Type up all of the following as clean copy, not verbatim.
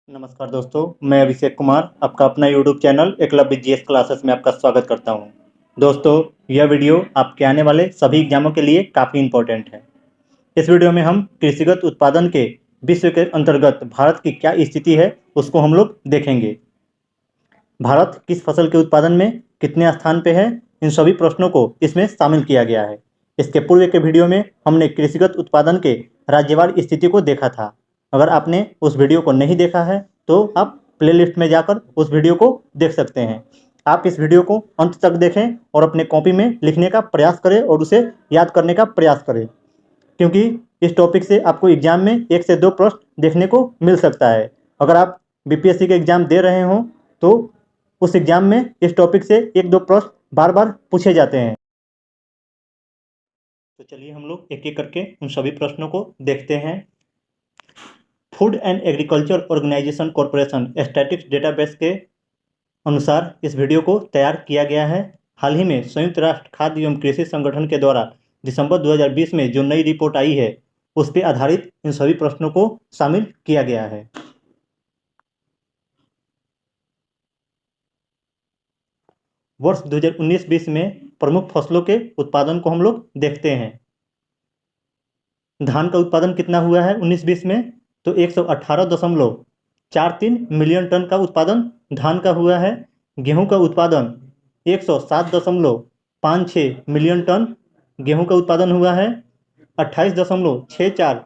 नमस्कार दोस्तों, मैं अभिषेक कुमार आपका अपना YouTube channel Eklavya GS classes में आपका स्वागत करता हूं। दोस्तों, यह वीडियो आपके आने वाले सभी एग्जामों के लिए काफ़ी इम्पोर्टेंट है। इस वीडियो में हम कृषिगत उत्पादन के विश्व के अंतर्गत भारत की क्या स्थिति है उसको हम लोग देखेंगे। भारत किस फसल के उत्पादन में कितने स्थान पे है, इन सभी प्रश्नों को इसमें शामिल किया गया है। इसके पूर्व के वीडियो में हमने कृषिगत उत्पादन के राज्यवार स्थिति को देखा था। अगर आपने उस वीडियो को नहीं देखा है तो आप प्लेलिस्ट में जाकर उस वीडियो को देख सकते हैं। आप इस वीडियो को अंत तक देखें और अपने कॉपी में लिखने का प्रयास करें और उसे याद करने का प्रयास करें, क्योंकि इस टॉपिक से आपको एग्जाम में 1 से 2 प्रश्न देखने को मिल सकता है। अगर आप बीपीएससी के एग्जाम दे रहे हों तो उस एग्जाम में इस टॉपिक से 1-2 प्रश्न बार बार पूछे जाते हैं। तो चलिए हम लोग एक एक करके उन सभी प्रश्नों को देखते हैं। Food and agriculture organization corporation statistics database के अनुसार इस वीडियो को तैयार किया गया है। हाल ही में संयुक्त राष्ट्र खाद्य एवं कृषि संगठन के द्वारा दिसंबर 2020 में जो नई रिपोर्ट आई है उस पर आधारित इन सभी प्रश्नों को शामिल किया गया है। वर्ष 2019-20 में प्रमुख फसलों के उत्पादन को हम लोग देखते हैं। धान का उत्पादन कितना हुआ है 19-20 में, तो 118.43 मिलियन टन का उत्पादन धान का हुआ है। गेहूं का उत्पादन 107.56 मिलियन टन गेहूं का उत्पादन हुआ है। 28.64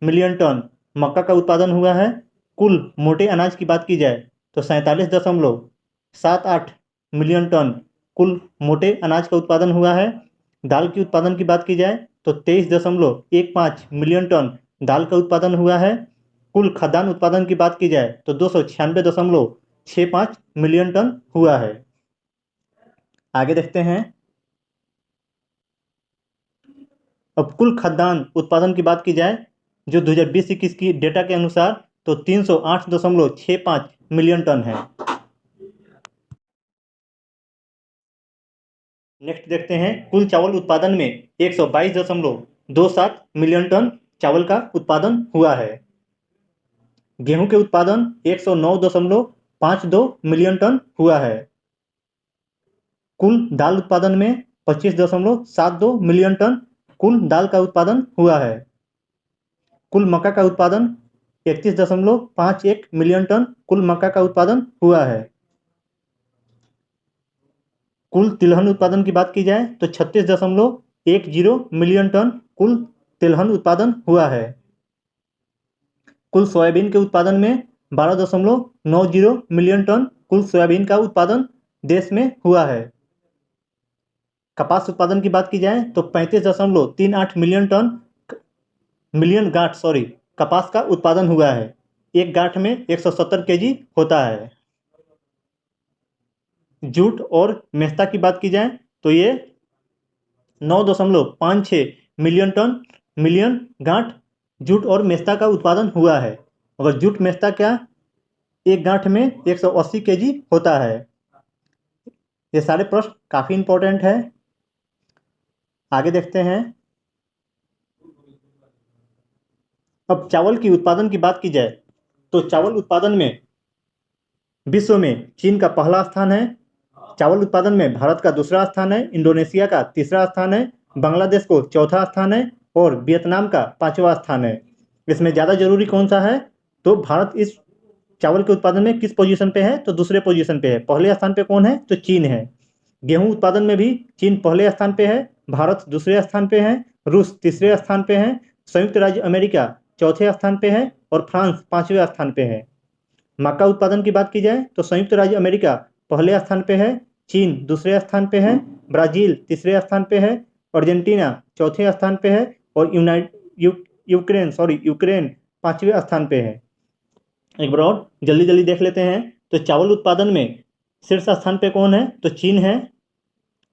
मिलियन टन मक्का का उत्पादन हुआ है। कुल मोटे अनाज की बात की जाए तो 47.78 मिलियन टन कुल मोटे अनाज का उत्पादन हुआ है। दाल के उत्पादन की बात की जाए तो 23.15 मिलियन टन दाल का उत्पादन हुआ है। कुल खाद्यान्न उत्पादन की बात की जाए तो 296.65 मिलियन टन हुआ है। आगे देखते हैं। अब कुल खाद्यान्न उत्पादन की बात की जाए जो 2020-21 की डेटा के अनुसार तो 308.65 मिलियन टन है। नेक्स्ट देखते हैं। कुल चावल उत्पादन में 122.27 मिलियन टन चावल का उत्पादन हुआ है। गेहूं के उत्पादन 109.52 मिलियन टन हुआ है। कुल दाल उत्पादन में 25.72 मिलियन टन कुल दाल का उत्पादन हुआ है। कुल मक्का का उत्पादन 31.51 मिलियन टन कुल मक्का का उत्पादन हुआ है। कुल तिलहन उत्पादन की बात की जाए तो 36.10 मिलियन टन कुल तिलहन उत्पादन हुआ है। कुल सोयाबीन के उत्पादन में 12.90 मिलियन टन कुल सोयाबीन का उत्पादन देश में हुआ है। कपास उत्पादन की बात की जाए तो 35.38 मिलियन गांठ कपास का उत्पादन हुआ है। एक गांठ में 170 केजी होता है। जूट और मेस्ता की बात की जाए तो ये 9.56 मिलियन गांठ जूट और मेस्ता का उत्पादन हुआ है। अगर जूट मेस्ता क्या एक गांठ में 180 केजी होता है। ये सारे प्रश्न काफ़ी इंपॉर्टेंट है। आगे देखते हैं। अब चावल की उत्पादन की बात की जाए तो चावल उत्पादन में विश्व में चीन का पहला स्थान है। चावल उत्पादन में भारत का दूसरा स्थान है। इंडोनेशिया का तीसरा स्थान है। बांग्लादेश को चौथा स्थान है और वियतनाम का 5वां स्थान है। इसमें ज़्यादा जरूरी कौन सा है, तो भारत इस चावल के उत्पादन में किस पोजीशन पे है, तो दूसरे पोजीशन पे है। पहले स्थान पे कौन है, तो चीन है। गेहूं उत्पादन में भी चीन पहले स्थान पे है, भारत दूसरे स्थान पे है, रूस तीसरे स्थान पे है, संयुक्त राज्य अमेरिका चौथे स्थान पे है और फ्रांस 5वें स्थान पे है। मक्का उत्पादन की बात की जाए तो संयुक्त राज्य अमेरिका पहले स्थान पे है, चीन दूसरे स्थान पे है, ब्राजील तीसरे स्थान पे है, अर्जेंटीना चौथे स्थान पे है और यूक्रेन 5वें स्थान पे है। एक बार और जल्दी जल्दी देख लेते हैं। तो चावल उत्पादन में शीर्ष स्थान पे कौन है, तो चीन है।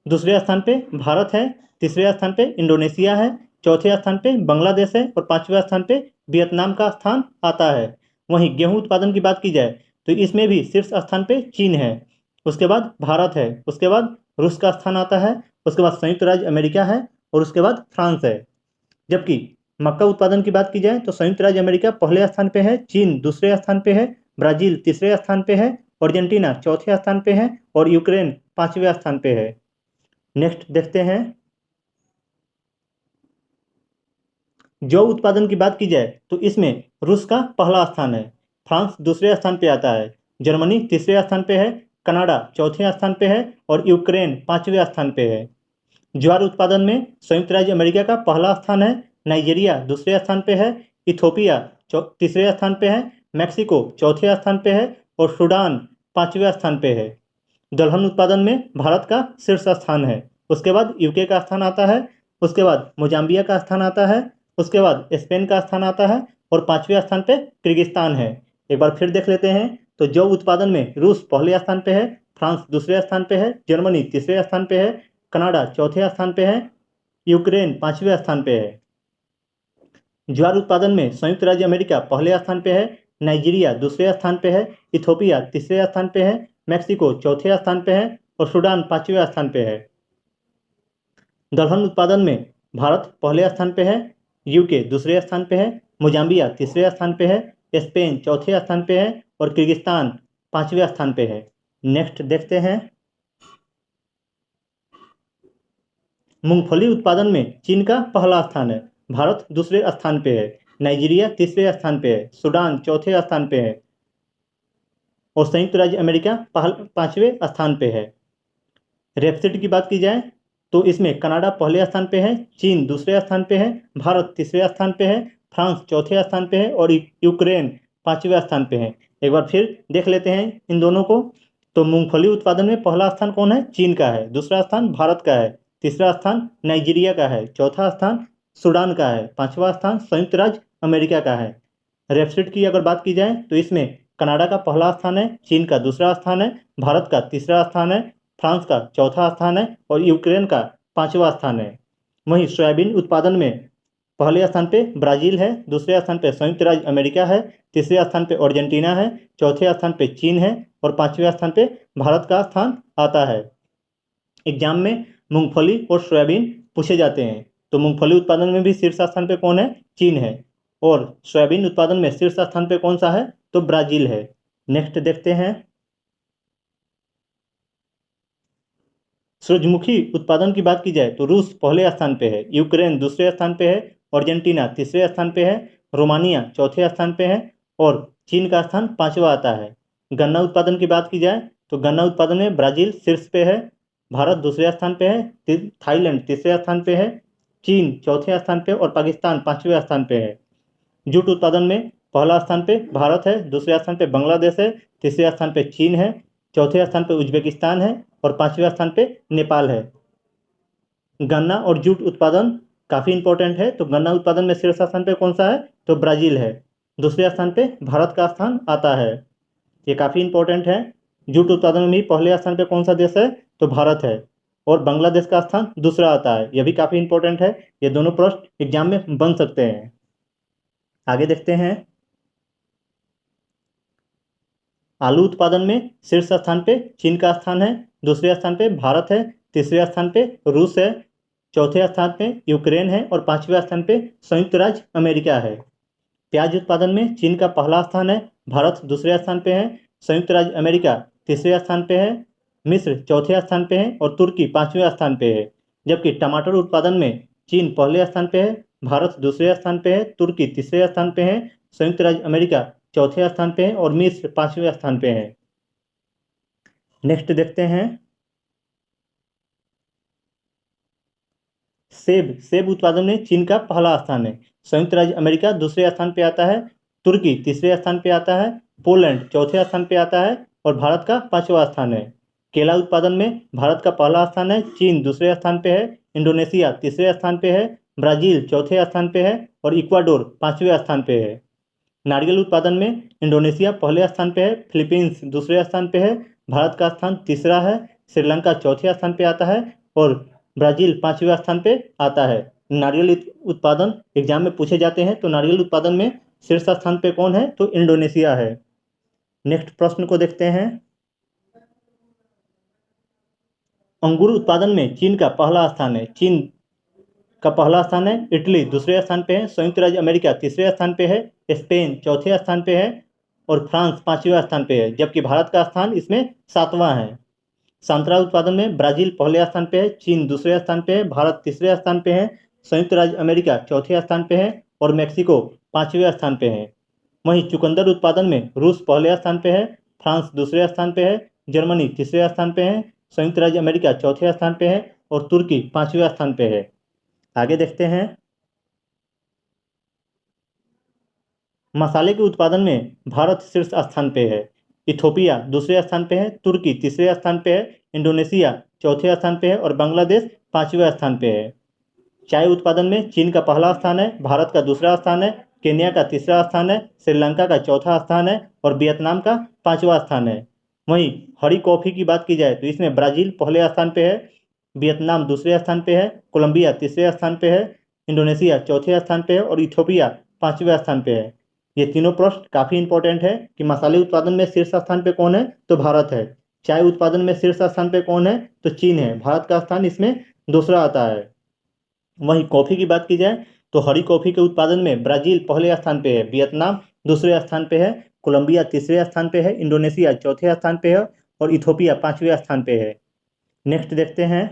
दूसरे स्थान पे भारत है। तीसरे स्थान पे इंडोनेशिया है। चौथे स्थान पे बांग्लादेश है और 5वें स्थान पे वियतनाम का स्थान आता है। वहीं गेहूं उत्पादन की बात की जाए तो इसमें भी शीर्ष स्थान पे चीन है, उसके बाद भारत है, उसके बाद रूस का स्थान आता है, उसके बाद संयुक्त राज्य अमेरिका है और उसके बाद फ्रांस है। जबकि मक्का उत्पादन की बात की जाए तो संयुक्त राज्य अमेरिका पहले स्थान पे है, चीन दूसरे स्थान पे है, ब्राज़ील तीसरे स्थान पे है, अर्जेंटीना चौथे स्थान पे है और यूक्रेन 5वें स्थान पे है। नेक्स्ट देखते हैं, जौ उत्पादन की बात की जाए तो इसमें रूस का पहला स्थान है, फ्रांस दूसरे स्थान पे आता है, जर्मनी तीसरे स्थान पे है, कनाडा चौथे स्थान पे है और यूक्रेन 5वें स्थान पे है। ज्वार उत्पादन में संयुक्त राज्य अमेरिका का पहला स्थान है, नाइजीरिया दूसरे स्थान पे है, इथोपिया तीसरे स्थान पे है, मैक्सिको चौथे स्थान पे है और सूडान 5वें स्थान पे है। दलहन उत्पादन में भारत का शीर्ष स्थान है, उसके बाद यूके का स्थान आता है, उसके बाद मोजाम्बिया का स्थान आता है, उसके बाद स्पेन का स्थान आता है और 5वें स्थान पे किर्गिस्तान है। एक बार फिर देख लेते हैं, तो जौ उत्पादन में रूस पहले स्थान पे है, फ्रांस दूसरे स्थान पे है, जर्मनी तीसरे स्थान पे है, कनाडा चौथे स्थान पे है, यूक्रेन 5वें स्थान पे है। ज्वार उत्पादन में संयुक्त राज्य अमेरिका पहले स्थान पे है, नाइजीरिया दूसरे स्थान पे है, इथोपिया तीसरे स्थान पे है, मैक्सिको चौथे स्थान पे है और सूडान 5वें स्थान पे है। दलहन उत्पादन में भारत पहले स्थान पे है, यूके दूसरे स्थान पे है, मोजाम्बिया तीसरे स्थान पे है, स्पेन चौथे स्थान पे है और किर्गिस्तान 5वें स्थान पे है। नेक्स्ट देखते हैं, मूंगफली उत्पादन में चीन का पहला स्थान है, भारत दूसरे स्थान पे है, नाइजीरिया तीसरे स्थान पे है, सूडान चौथे स्थान पे है और संयुक्त राज्य अमेरिका 5वें स्थान पे है। रेपसीड की बात की जाए तो इसमें कनाडा पहले स्थान पे है, चीन दूसरे स्थान पे है, भारत तीसरे स्थान पे है, फ्रांस चौथे स्थान पे है और यूक्रेन 5वें स्थान पे है। एक बार फिर देख लेते हैं इन दोनों को, तो मूंगफली उत्पादन में पहला स्थान कौन है? चीन का है, दूसरा स्थान भारत का है, तीसरा स्थान नाइजीरिया का है, चौथा स्थान सूडान का है, 5वां स्थान संयुक्त राज्य अमेरिका का है। रेपसीड की अगर बात की जाए तो इसमें कनाडा का पहला स्थान है, चीन का दूसरा स्थान है, भारत का तीसरा स्थान है, फ्रांस का चौथा स्थान है और यूक्रेन का 5वां स्थान है। वहीं सोयाबीन उत्पादन में पहले स्थान पे ब्राज़ील है, दूसरे स्थान पे संयुक्त राज्य अमेरिका है, तीसरे स्थान पे अर्जेंटीना है, चौथे स्थान पे चीन है और 5वें स्थान पे भारत का स्थान आता है। एग्जाम में मूंगफली और सोयाबीन पूछे जाते हैं, तो मूंगफली उत्पादन में भी शीर्ष स्थान पे कौन है? चीन है और सोयाबीन उत्पादन में शीर्ष स्थान पे कौन सा है? तो ब्राज़ील है। नेक्स्ट देखते हैं, सूरजमुखी उत्पादन की बात की जाए तो रूस पहले स्थान पे है, यूक्रेन दूसरे स्थान पे है, अर्जेंटीना तीसरे स्थान पे है, रोमानिया चौथे स्थान पे है और चीन का स्थान 5वां आता है। गन्ना उत्पादन की बात की जाए तो गन्ना उत्पादन में ब्राज़ील शीर्ष पे है, भारत दूसरे स्थान पे है, थाईलैंड तीसरे स्थान पे है, चीन चौथे स्थान पे और पाकिस्तान 5वें स्थान पे है। जूट उत्पादन में पहला स्थान पे भारत है, दूसरे स्थान पे बांग्लादेश है, तीसरे स्थान पे चीन है, चौथे स्थान पे उज्बेकिस्तान है और 5वें स्थान पे नेपाल है। गन्ना और जूट उत्पादन काफ़ी इंपॉर्टेंट है, तो गन्ना उत्पादन में शीर्ष स्थान पे कौन सा है? तो ब्राज़ील है, दूसरे स्थान पे भारत का स्थान आता है, ये काफ़ी इंपॉर्टेंट है। जूट उत्पादन में भी पहले स्थान पे कौन सा देश है? तो भारत है और बांग्लादेश का स्थान दूसरा आता है, यह भी काफ़ी इंपॉर्टेंट है, ये दोनों प्रश्न एग्जाम में बन सकते हैं। आगे देखते हैं, आलू उत्पादन में शीर्ष स्थान पे चीन का स्थान है, दूसरे स्थान पे भारत है, तीसरे स्थान पे रूस है, चौथे स्थान पे यूक्रेन है और 5वें स्थान पे संयुक्त राज्य अमेरिका है। प्याज उत्पादन में चीन का पहला स्थान है, भारत दूसरे स्थान पे है, संयुक्त राज्य अमेरिका तीसरे स्थान पे है, मिस्र चौथे स्थान पे है और तुर्की 5वें स्थान पे है। जबकि टमाटर उत्पादन में चीन पहले स्थान पे है, भारत दूसरे स्थान पे है, तुर्की तीसरे स्थान पे है, संयुक्त राज्य अमेरिका चौथे स्थान पे है और मिस्र 5वें स्थान पे है। नेक्स्ट देखते हैं, सेब उत्पादन में चीन का पहला स्थान है, संयुक्त राज्य अमेरिका दूसरे स्थान पे आता है, तुर्की तीसरे स्थान पे आता है, पोलैंड चौथे स्थान पे आता है और भारत का 5वां स्थान है। केला उत्पादन में भारत का पहला स्थान है, चीन दूसरे स्थान पे है, इंडोनेशिया तीसरे स्थान पे है, ब्राज़ील चौथे स्थान पे है और इक्वाडोर 5वें स्थान पे है। नारियल उत्पादन में इंडोनेशिया पहले स्थान पे है, फिलीपींस दूसरे स्थान पे है, भारत का स्थान तीसरा है, श्रीलंका चौथे स्थान पे आता है और ब्राज़ील 5वें स्थान पे आता है। नारियल उत्पादन एग्जाम में पूछे जाते हैं, तो नारियल उत्पादन में शीर्ष स्थान पे कौन है? तो इंडोनेशिया है। नेक्स्ट प्रश्न को देखते हैं, अंगूर उत्पादन में चीन का पहला स्थान है, चीन का पहला स्थान है, इटली दूसरे स्थान पे है, संयुक्त राज्य अमेरिका तीसरे स्थान पे है, स्पेन चौथे स्थान पे है और फ्रांस 5वें स्थान पे है, जबकि भारत का स्थान इसमें 7वां है। संतरा उत्पादन में ब्राजील पहले स्थान पे है, चीन दूसरे स्थान पे है, भारत तीसरे स्थान पे है, संयुक्त राज्य अमेरिका चौथे स्थान पे है और मेक्सिको 5वें स्थान पे है। वहीं चुकंदर उत्पादन में रूस पहले स्थान पे है, फ्रांस दूसरे स्थान पे है, जर्मनी तीसरे स्थान पे है, संयुक्त राज्य अमेरिका चौथे स्थान पे है और तुर्की 5वें स्थान पे है। आगे देखते हैं। मसाले के उत्पादन में भारत शीर्ष स्थान पे है, इथोपिया दूसरे स्थान पे है, तुर्की तीसरे स्थान पे है, इंडोनेशिया चौथे स्थान पे है और बांग्लादेश 5वें स्थान पे है। चाय उत्पादन में चीन का पहला स्थान है, भारत का दूसरा स्थान है, केन्या का तीसरा स्थान है, श्रीलंका का चौथा स्थान है और वियतनाम का 5वां स्थान है। वहीं हरी कॉफ़ी की बात की जाए तो इसमें ब्राज़ील पहले स्थान पे है, वियतनाम दूसरे स्थान पे है, कोलंबिया तीसरे स्थान पे है, इंडोनेशिया चौथे स्थान पे है और इथोपिया 5वें स्थान पे है। ये तीनों प्रश्न काफ़ी इंपॉर्टेंट है कि मसाले उत्पादन में शीर्ष स्थान पे कौन है, तो भारत है। चाय उत्पादन में शीर्ष स्थान पे कौन है, तो चीन है, भारत का स्थान इसमें दूसरा आता है। वहीं कॉफ़ी की बात की जाए तो हरी कॉफ़ी के उत्पादन में ब्राज़ील पहले स्थान पे है, वियतनाम दूसरे स्थान पे है, कोलंबिया तीसरे स्थान पे है, इंडोनेशिया चौथे स्थान पे है और इथोपिया 5वें स्थान पे है। नेक्स्ट देखते हैं।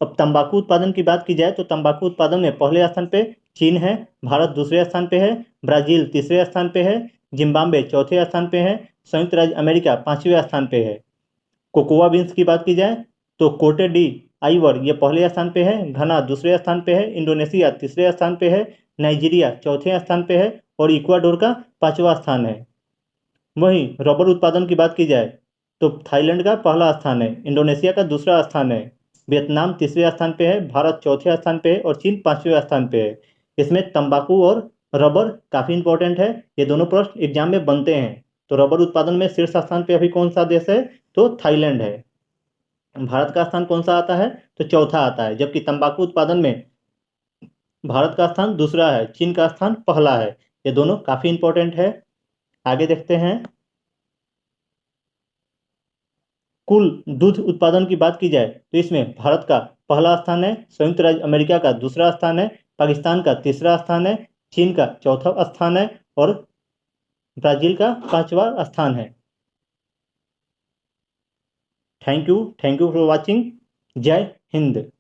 अब तंबाकू उत्पादन की बात की जाए तो तंबाकू उत्पादन में पहले स्थान पे चीन है, भारत दूसरे स्थान पे है, ब्राज़ील तीसरे स्थान पे है, जिम्बाब्वे चौथे स्थान पे है, संयुक्त राज्य अमेरिका 5वें स्थान पे है। कोकोआ बीन्स की बात की जाए तो कोटे डी आइवर ये पहले स्थान पे है, घना दूसरे स्थान पे है, इंडोनेशिया तीसरे स्थान पे है, नाइजीरिया चौथे स्थान पे है और इक्वाडोर का 5वां स्थान है। वहीं रबर उत्पादन की बात की जाए तो थाईलैंड का पहला स्थान है, इंडोनेशिया का दूसरा स्थान है, वियतनाम तीसरे स्थान पे है, भारत चौथे स्थान पे है और चीन 5वें स्थान पे है। इसमें तंबाकू और रबर काफ़ी इंपॉर्टेंट है, ये दोनों प्रश्न एग्जाम में बनते हैं। तो रबर उत्पादन में शीर्ष स्थान पे अभी कौन सा देश है, तो थाईलैंड है। भारत का स्थान कौन सा आता है, तो चौथा आता है, जबकि तंबाकू उत्पादन में भारत का स्थान दूसरा है, चीन का स्थान पहला है। ये दोनों काफ़ी इंपॉर्टेंट है। आगे देखते हैं। कुल दूध उत्पादन की बात की जाए तो इसमें भारत का पहला स्थान है, संयुक्त राज्य अमेरिका का दूसरा स्थान है, पाकिस्तान का तीसरा स्थान है, चीन का चौथा स्थान है और ब्राज़ील का 5वां स्थान है। Thank you for watching. जय हिंद।